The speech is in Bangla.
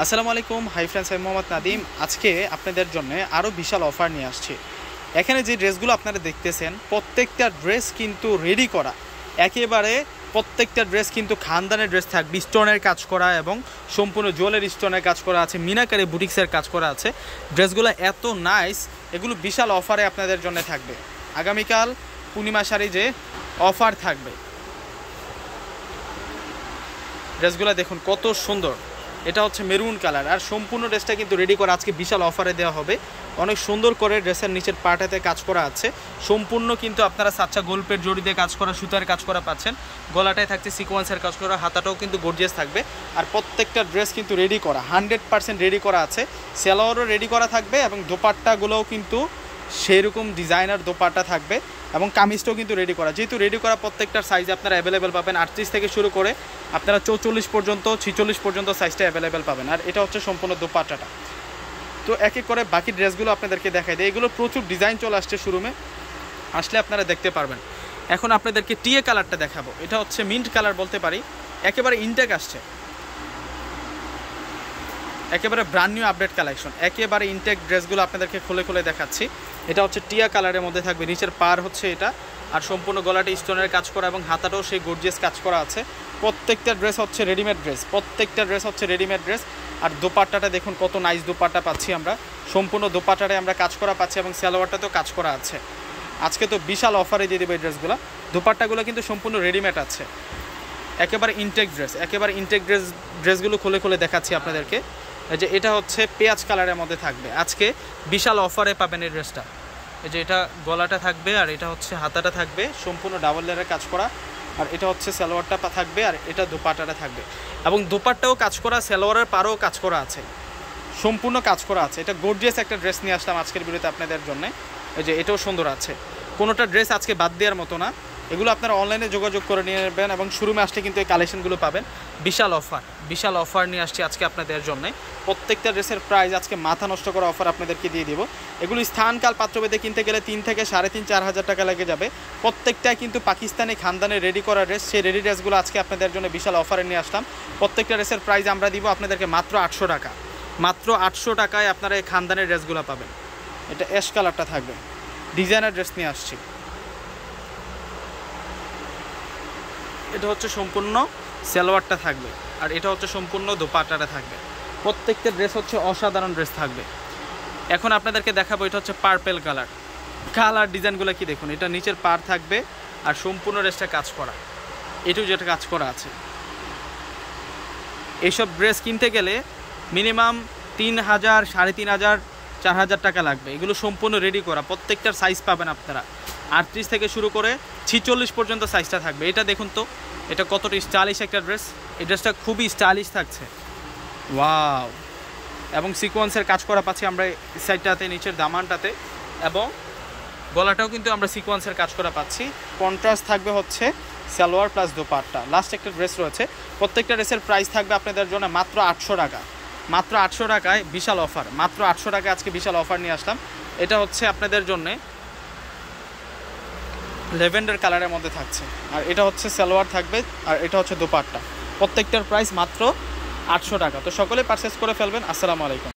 আসসালামু আলাইকুম, হাই ফ্রেন্ডস, আমি মোহাম্মদ নাদিম। আজকে আপনাদের জন্য আরও বিশাল অফার নিয়ে আসছি। এখানে যে ড্রেসগুলো আপনারা দেখতেছেন প্রত্যেকটা ড্রেস কিন্তু রেডি করা, একেবারে প্রত্যেকটা ড্রেস কিন্তু খানদানের ড্রেস থাকবে, স্টোনের কাজ করা এবং সম্পূর্ণ জুয়েলারি স্টোনের কাজ করা আছে, মিনাকারি বুটিক্সের কাজ করা আছে। ড্রেসগুলো এত নাইস, এগুলো বিশাল অফারে আপনাদের জন্য থাকবে। আগামীকাল পূর্ণিমা শাড়ি যে অফার থাকবে, ড্রেসগুলো দেখুন কত সুন্দর। এটা হচ্ছে মেরুন কালার, আর সম্পূর্ণ ড্রেসটা কিন্তু রেডি করা আজকে বিশাল অফারে দেওয়া হবে। অনেক সুন্দর করে ড্রেসের নিচের পার্টাতে কাজ করা আছে, সম্পূর্ণ কিন্তু আপনারা সাচ্চা গোল্পের জড়ি দিয়ে কাজ করা, সুতার কাজ করা পাচ্ছেন। গলাটায় থাকছে সিকোয়েন্সের কাজ করা, হাতাটাও কিন্তু গর্জিয়াস থাকবে। আর প্রত্যেকটা ড্রেস কিন্তু রেডি করা, 100% রেডি করা আছে। সালোয়ারও রেডি করা থাকবে এবং দোপাট্টাগুলোও কিন্তু সেরকম ডিজাইনার দোপাট্টা থাকবে এবং কামিজটাও কিন্তু রেডি করা। যেহেতু রেডি করা প্রত্যেকটার সাইজ আপনারা অ্যাভেলেবেল পাবেন, 38 থেকে শুরু করে আপনারা 44 পর্যন্ত 46 পর্যন্ত সাইজটা অ্যাভেলেবেল পাবেন। আর এটা হচ্ছে সম্পূর্ণ দোপাট্টাটা। তো এক এক করে বাকি ড্রেসগুলো আপনাদেরকে দেখাই দেয়। এগুলো প্রচুর ডিজাইন চলে আসছে শোরুমে, আসলে আপনারা দেখতে পারবেন। এখন আপনাদেরকে টিএ কালারটা দেখাবো। এটা হচ্ছে মিন্ট কালার বলতে পারি, একেবারে ইনটেক আসছে, একেবারে ব্র্যান্ড নিউ আপডেট কালেকশন। একেবারে ইনটেক ড্রেসগুলো আপনাদেরকে খুলে খুলে দেখাচ্ছি। এটা হচ্ছে টিয়া কালারের মধ্যে থাকবে, নিচের পার হচ্ছে এটা, আর সম্পূর্ণ গলাটি স্টোনের কাজ করা এবং হাতাটাও সেই গর্জিয়াস কাজ করা আছে। প্রত্যেকটা ড্রেস হচ্ছে রেডিমেড ড্রেস, প্রত্যেকটা ড্রেস হচ্ছে রেডিমেড ড্রেস। আর দোপাট্টাটা দেখুন কত নাইস দোপাট্টা পাচ্ছি আমরা, সম্পূর্ণ দোপাট্টাটায় আমরা কাজ করা পাচ্ছি এবং সালোয়ারটাতেও কাজ করা আছে। আজকে তো বিশাল অফারে দিয়ে দেবো এই ড্রেসগুলো। দোপাট্টাগুলো কিন্তু সম্পূর্ণ রেডিমেড আছে, একেবারে ইনটেক ড্রেস, একেবারে ইনটেক ড্রেসগুলো খুলে খুলে দেখাচ্ছি আপনাদেরকে। এই যে এটা হচ্ছে পেঁয়াজ কালারের মধ্যে থাকবে, আজকে বিশাল অফারে পাবেন এই ড্রেসটা। এই যে এটা গলাটা থাকবে, আর এটা হচ্ছে হাতাটা থাকবে, সম্পূর্ণ ডাবল লেয়ারের কাজ করা। আর এটা হচ্ছে সালোয়ারটা থাকবে, আর এটা দোপাট্টাটা থাকবে এবং দোপাট্টাও কাজ করা, সালোয়ারের পাড়ও কাজ করা আছে, সম্পূর্ণ কাজ করা আছে। এটা গর্জিয়াস একটা ড্রেস নিয়ে আসলাম আজকের ভিডিওতে আপনাদের জন্য। এই যে এটাও সুন্দর আছে, কোনোটা ড্রেস আজকে বাদ দেওয়ার মতো না। এগুলো আপনারা অনলাইনে যোগাযোগ করে নিয়ে নেবেন এবং শোরুমে আসলে কিন্তু এই কালেকশনগুলো পাবেন। বিশাল অফার, বিশাল অফার নিয়ে আসছি আজকে আপনাদের জন্য। প্রত্যেকটা ড্রেসের প্রাইস আজকে মাথা নষ্ট করা অফার আপনাদেরকে দিয়ে দিব। এগুলো স্থানকাল পাত্রভেদে কিনতে গেলে 3 থেকে 3.5-4 হাজার টাকা লেগে যাবে। প্রত্যেকটাই কিন্তু পাকিস্তানি খানদানে রেডি করা ড্রেস। সেই রেডি ড্রেসগুলো আজকে আপনাদের জন্য বিশাল অফারে নিয়ে আসলাম। প্রত্যেকটা ড্রেসের প্রাইস আমরা দিব আপনাদেরকে মাত্র 800 টাকা। মাত্র 800 টাকায় আপনারা এই খানদানের ড্রেসগুলো পাবেন। এটা অ্যাশ কালারটা থাকবে, ডিজাইনার ড্রেস নিয়ে আসছি। এটা হচ্ছে সম্পূর্ণ সালোয়ারটা থাকবে, আর এটা হচ্ছে সম্পূর্ণ দোপাট্টাটা থাকবে। প্রত্যেকটা ড্রেস হচ্ছে অসাধারণ ড্রেস থাকবে। এখন আপনাদেরকে দেখাবো, এটা হচ্ছে পার্পেল কালার। কালার ডিজাইনগুলো কি দেখুন, এটা নিচের পার থাকবে আর সম্পূর্ণ ড্রেসটা কাজ করা, এটু যেটা কাজ করা আছে। এইসব ড্রেস কিনতে গেলে মিনিমাম 3,000, 3,500, 4,000 টাকা লাগবে। এগুলো সম্পূর্ণ রেডি করা, প্রত্যেকটার সাইজ পাবেন আপনারা 38 থেকে শুরু করে 46 পর্যন্ত সাইজটা থাকবে। এটা দেখুন তো, এটা কতটা স্টাইলিশ একটা ড্রেস। এই ড্রেসটা খুবই স্টাইলিশ থাকছে, ওয়াও। এবং সিকোয়েন্সের কাজ করা পাচ্ছি আমরা এই সাইডটাতে, নিচের দামানটাতে, এবং গলাটাও কিন্তু আমরা সিকোয়েন্সের কাজ করা পাচ্ছি। কন্ট্রাস্ট থাকবে হচ্ছে সালোয়ার প্লাস দোপাট্টা। লাস্ট একটা ড্রেস রয়েছে, প্রত্যেকটা ড্রেসের প্রাইস থাকবে আপনাদের জন্য মাত্র 800 টাকা। মাত্র 800 টাকায় বিশাল অফার, মাত্র 800 টাকায় আজকে বিশাল অফার নিয়ে আসলাম। এটা হচ্ছে আপনাদের জন্যে ল্যাভেন্ডার কালারের মধ্যে থাকছে, আর এটা হচ্ছে সালোয়ার থাকবে, আর এটা হচ্ছে দোপাট্টা। প্রত্যেকটার প্রাইস মাত্র 800 টাকা। তো সকলে পারচেস করে ফেলবেন। আসসালামু আলাইকুম।